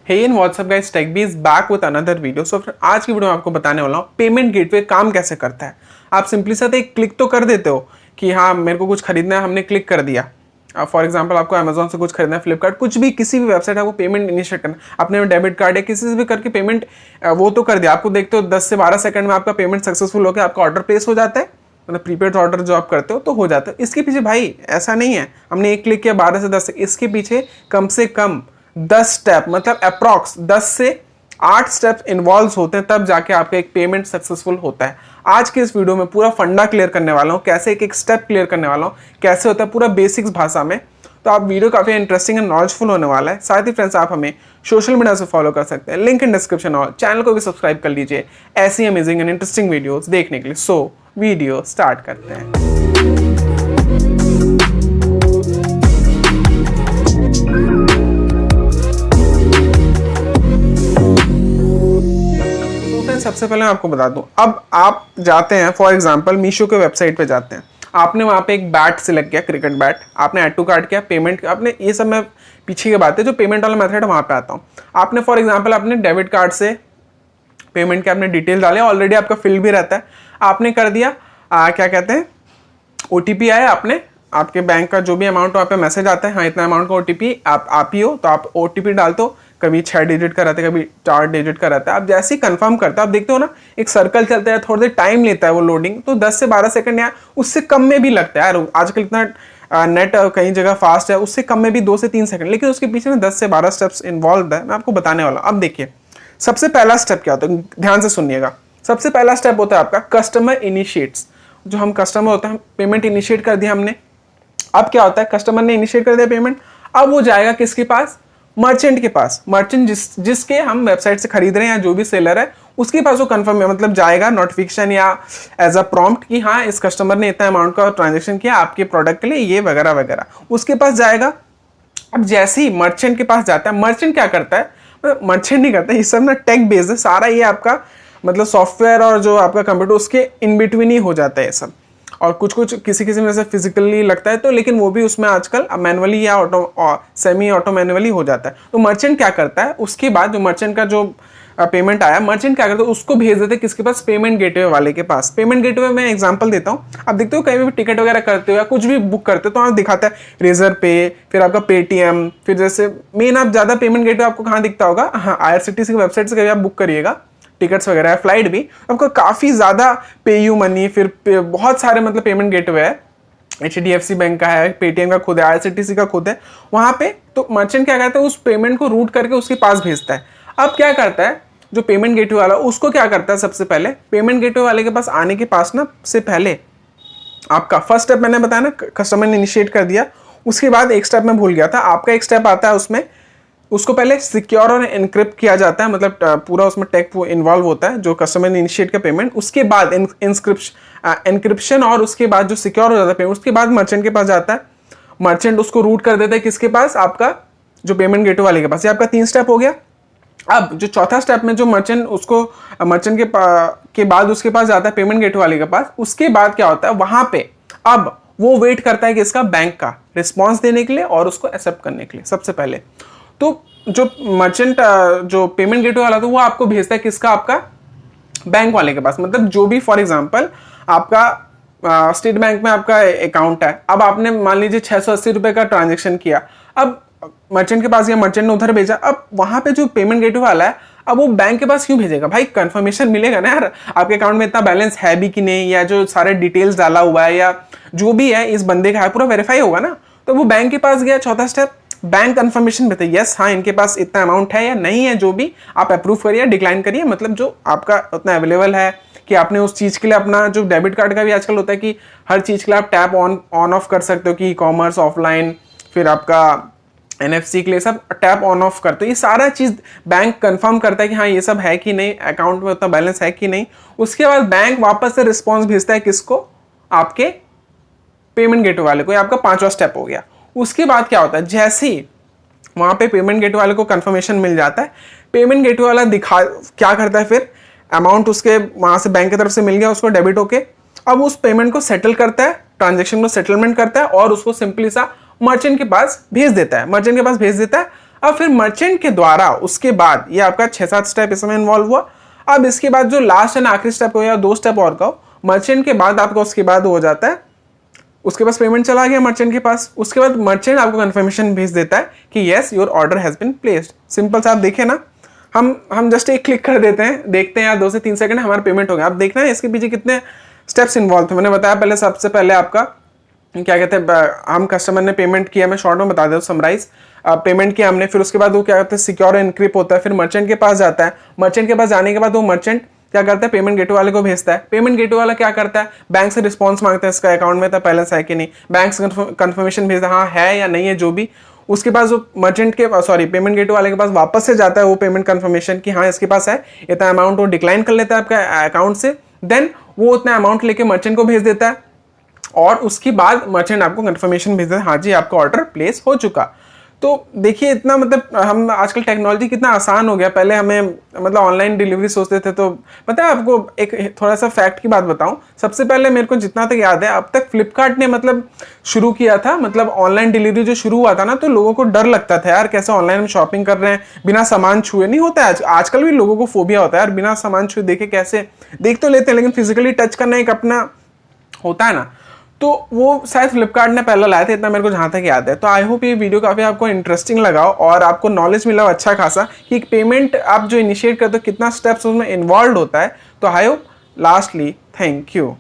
Hey in what's up guys, Techbeez back with another video. So आज की video में आपको बताने वाला हूँ पेमेंट गेटवे काम कैसे करता है। आप सिंपली सा एक क्लिक तो कर देते हो कि हाँ मेरे को कुछ खरीदना है, हमने क्लिक कर दिया। फॉर एग्जांपल आपको अमेजोन से कुछ खरीदना है, फ्लिपकार्ट, कुछ भी किसी भी वेबसाइट आपको पेमेंट इनिशिएट करना है, अपने डेबिट कार्ड या किसी से भी करके पेमेंट वो तो कर दिया। आपको देखते हो 10 से 12 सेकंड में आपका पेमेंट सक्सेसफुल होकर आपका ऑर्डर प्लेस हो जाता है। मतलब प्रीपेड ऑर्डर जो आप करते हो तो हो जाता है। इसके पीछे भाई ऐसा नहीं है हमने एक क्लिक किया 12 से 10 से, इसके पीछे कम से कम 10 स्टेप मतलब अप्रॉक्स 10 से 8 स्टेप्स इन्वॉल्व होते हैं, तब जाके आपका एक पेमेंट सक्सेसफुल होता है। आज के इस वीडियो में पूरा फंडा क्लियर करने वाला हूँ, कैसे एक एक स्टेप क्लियर करने वाला हूँ, कैसे होता है पूरा बेसिक्स भाषा में। तो आप वीडियो काफ़ी इंटरेस्टिंग एंड नॉलेजफुल होने वाला है। साथ ही फ्रेंड्स आप हमें सोशल मीडिया से फॉलो कर सकते हैं, लिंक इन डिस्क्रिप्शन, और चैनल को भी सब्सक्राइब कर लीजिए ऐसी अमेजिंग एंड इंटरेस्टिंग वीडियोस देखने के लिए। सो वीडियो स्टार्ट करते हैं। सबसे पहले मैं आपको बता दूं, अब आप जाते हैं फॉर एग्जांपल मीशो के वेबसाइट पे जाते हैं, आपने वहां पे एक बैट सिलेक्ट किया, क्रिकेट बैट, आपने ऐड टू कार्ट किया, पेमेंट आपने, ये सब मैं पीछे की बात है, जो पेमेंट वाला मेथड है वहां पे आता हूं। आपने फॉर एग्जांपल अपने डेबिट कार्ड से पेमेंट के आपने डिटेल डाले, ऑलरेडी आपका फिल भी रहता है, आपने कर दिया। क्या कहते हैं, ओटीपी आया, आपने आपके बैंक का जो भी अमाउंट वहाँ पे मैसेज आता है, हाँ इतना अमाउंट का ओटीपी आप ही हो, तो आप ओटीपी डालते हो। कभी 6 डिजिट का रहता है, कभी 4 डिजिट का रहता है। आप जैसे ही कंफर्म करते हो, आप देखते हो ना एक सर्कल चलता है, थोड़ी देर टाइम लेता है वो लोडिंग, तो 10 से 12 सेकंड या उससे कम में भी लगता है यार। आजकल इतना नेट कई जगह फास्ट है, उससे कम में भी 2 से 3 सेकंड, लेकिन उसके पीछे ना 10 से 12 स्टेप्स इन्वॉल्व है, मैं आपको बताने वाला हूँ। अब देखिए सबसे पहला स्टेप क्या होता है, ध्यान से सुनिएगा। सबसे पहला स्टेप होता है आपका कस्टमर इनिशिएट्स। जो हम कस्टमर होता है, पेमेंट इनिशिएट कर दिया हमने। अब क्या होता है, कस्टमर ने इनिशिएट कर दिया पेमेंट, अब वो जाएगा किसके पास, मर्चेंट के पास। मर्चेंट जिसके हम वेबसाइट से खरीद रहे हैं या जो भी सेलर है उसके पास वो कंफर्म है, मतलब जाएगा नोटिफिकेशन या एज अ प्रॉम्प्ट कि हाँ इस कस्टमर ने इतना अमाउंट का ट्रांजेक्शन किया आपके प्रोडक्ट के लिए, ये वगैरह वगैरह, उसके पास जाएगा। अब जैसे ही मर्चेंट के पास जाता है, मर्चेंट क्या करता है, मर्चेंट नहीं करता, ये सब ना टेक बेस्ड है सारा, ये आपका मतलब सॉफ्टवेयर और जो आपका कंप्यूटर उसके इन बिटवीन ही हो जाता है ये सब। और कुछ कुछ किसी किसी में से फिजिकली लगता है, तो लेकिन वो भी उसमें आजकल मैनुअली या सेमी ऑटो मैनुअली हो जाता है। तो मर्चेंट क्या करता है, उसके बाद जो मर्चेंट का जो पेमेंट आया, मर्चेंट क्या करता है, उसको भेज देते हैं किसके पास, पेमेंट गेटवे वाले के पास। पेमेंट गेटवे में एग्जांपल देता हूँ, आप देखते हो कहीं भी टिकट वगैरह करते हो या कुछ भी बुक करते हो तो आप दिखाता है रेजर पे, फिर आपका पेटीएम, फिर जैसे मेन आप ज्यादा पेमेंट गेटवे आपको कहाँ दिखता होगा, हाँ IRCTC की वेबसाइट से कभी आप बुक करिएगा टिकट्स वगैरह, फ्लाइट भी, आपको काफ़ी ज़्यादा पेयू मनी, फिर बहुत सारे मतलब पेमेंट गेटवे है, HDFC बैंक का है, पेटीएम का खुद है, IRCTC का खुद है वहाँ पे। तो मर्चेंट क्या करता है, उस पेमेंट को रूट करके उसके पास भेजता है। अब क्या करता है जो पेमेंट गेटवे वाला, उसको क्या करता है, सबसे पहले पेमेंट गेटवे वाले के पास आने के पास ना से पहले आपका फर्स्ट स्टेप मैंने बताया ना, कस्टमर ने इनिशिएट कर दिया, उसके बाद एक स्टेप मैं भूल गया था, आपका एक स्टेप आता है उसमें, उसको पहले सिक्योर और एनक्रिप्ट किया जाता है, मतलब पूरा उसमें टेक इन्वॉल्व होता है जो कस्टमर ने इनिशिएट का पेमेंट, उसके बाद एनक्रिप्शन और उसके बाद जो सिक्योर हो जाता है पेमेंट, उसके बाद मर्चेंट के पास जाता है। मर्चेंट उसको रूट कर देता है किसके पास, आपका जो पेमेंट गेटवे वाले के पास। ये आपका 3 स्टेप हो गया। अब जो चौथा स्टेप में जो मर्चेंट उसको मर्चेंट के बाद उसके पास जाता है पेमेंट गेटवे वाले के पास, उसके बाद क्या होता है वहां पे, अब वो वेट करता है कि इसका बैंक का रिस्पॉन्स देने के लिए और उसको एक्सेप्ट करने के लिए। सबसे पहले तो जो मर्चेंट जो पेमेंट गेटवे वाला था वो आपको भेजता है किसका, आपका बैंक वाले के पास। मतलब जो भी फॉर एग्जांपल आपका स्टेट बैंक में आपका अकाउंट है, अब आपने मान लीजिए 680 रुपए का ट्रांजेक्शन किया, अब मर्चेंट के पास या मर्चेंट ने उधर भेजा, अब वहां पे जो पेमेंट गेटवे वाला है, अब वो बैंक के पास क्यों भेजेगा भाई, कंफर्मेशन मिलेगा ना यार आपके अकाउंट में इतना बैलेंस है भी कि नहीं, या जो सारे डिटेल्स डाला हुआ है या जो भी है इस बंदे का है पूरा वेरीफाई होगा ना। तो वो बैंक के पास गया, चौथा स्टेप बैंक कंफर्मेशन देते हैं, यस हाँ इनके पास इतना अमाउंट है या नहीं है, जो भी आप अप्रूव करिए डिक्लाइन करिए, मतलब जो आपका उतना अवेलेबल है कि आपने उस चीज़ के लिए अपना जो डेबिट कार्ड का भी आजकल होता है कि हर चीज़ के लिए आप टैप ऑन ऑफ कर सकते हो, कि ई कॉमर्स, ऑफलाइन, फिर आपका NFC के लिए सब टैप ऑन ऑफ करते हो। ये सारा चीज़ बैंक कंफर्म करता है कि हाँ ये सब है कि नहीं, अकाउंट में उतना बैलेंस है कि नहीं। उसके बाद बैंक वापस से रिस्पॉन्स भेजता है किसको, आपके पेमेंट गेटवे वाले को। ये आपका 5वां स्टेप हो गया। उसके बाद क्या होता है, जैसे ही वहां पे पेमेंट गेटवे वाले को कंफर्मेशन मिल जाता है, पेमेंट गेटवे वाला क्या करता है, फिर अमाउंट उसके वहां से बैंक की तरफ से मिल गया उसको डेबिट होके, अब उस पेमेंट को सेटल करता है, ट्रांजेक्शन को सेटलमेंट करता है और उसको सिंपली सा मर्चेंट के पास भेज देता है। अब फिर मर्चेंट के द्वारा उसके बाद ये आपका 6-7 स्टेप इसमें इन्वॉल्व हुआ। अब इसके बाद जो लास्ट एंड आखिरी स्टेप हो या 2 स्टेप और का हो, मर्चेंट के बाद आपका उसके बाद हो जाता है, उसके पास पेमेंट चला गया मर्चेंट के पास, उसके बाद मर्चेंट आपको कंफर्मेशन भेज देता है कि yes your order has been placed. Simple सा आप देखें ना, हम जस्ट एक क्लिक कर देते हैं, देखते हैं यार 2 से 3 सेकंड हमारा पेमेंट हो गया। आप देखना है इसके पीछे कितने स्टेप्स इन्वॉल्व थे। मैंने बताया पहले, सबसे पहले आपका क्या कहते हैं, हम कस्टमर ने पेमेंट किया, मैं शॉर्ट में बता देता हूँ समराइज। पेमेंट किया हमने, फिर उसके बाद वो क्या कहते हैं सिक्योर एनक्रिप्ट होता है, फिर मर्चेंट के पास जाता है। मर्चेंट के पास जाने के बाद वो मर्चेंट क्या करता है, पेमेंट गेटवे वाले को भेजता है। पेमेंट गेटवे वाला क्या करता है, बैंक से रिस्पॉन्स मांगता है इसका अकाउंट में तो बैलेंस है कि नहीं, बैंक से कंफर्मेशन भेजता है हाँ है या नहीं है जो भी। उसके पास वो मर्चेंट के पेमेंट गेटवे वाले के पास वापस से जाता है वो पेमेंट कंफर्मेशन कि हाँ इसके पास है, इतना अमाउंट वो डिक्लाइन कर लेता है आपका अकाउंट से। देन वो उतना अमाउंट लेके मर्चेंट को भेज देता है और उसके बाद मर्चेंट आपको कंफर्मेशन भेज देता है हाँ जी आपका ऑर्डर प्लेस हो चुका। तो देखिए इतना मतलब हम आजकल टेक्नोलॉजी कितना आसान हो गया। पहले हमें मतलब ऑनलाइन डिलीवरी सोचते थे, तो पता है आपको एक थोड़ा सा फैक्ट की बात बताऊं, सबसे पहले मेरे को जितना तक याद है अब तक फ्लिपकार्ट ने मतलब शुरू किया था, मतलब ऑनलाइन डिलीवरी जो शुरू हुआ था ना, तो लोगों को डर लगता था यार कैसे ऑनलाइन हम शॉपिंग कर रहे हैं बिना सामान छुए। नहीं होता है आजकल भी लोगों को फोबिया होता है यार बिना सामान छुए देखे, कैसे देख तो लेते हैं लेकिन फिजिकली टच करना एक अपना होता है ना। तो वो शायद फ्लिपकार्ट ने पहला लाया था, इतना मेरे को जहाँ तक याद है। तो आई होप ये वीडियो काफ़ी आपको इंटरेस्टिंग लगा और आपको नॉलेज मिला अच्छा खासा कि एक पेमेंट आप जो इनिशिएट करते हो कितना स्टेप्स उसमें इन्वॉल्व होता है। तो I hope lastly thank you.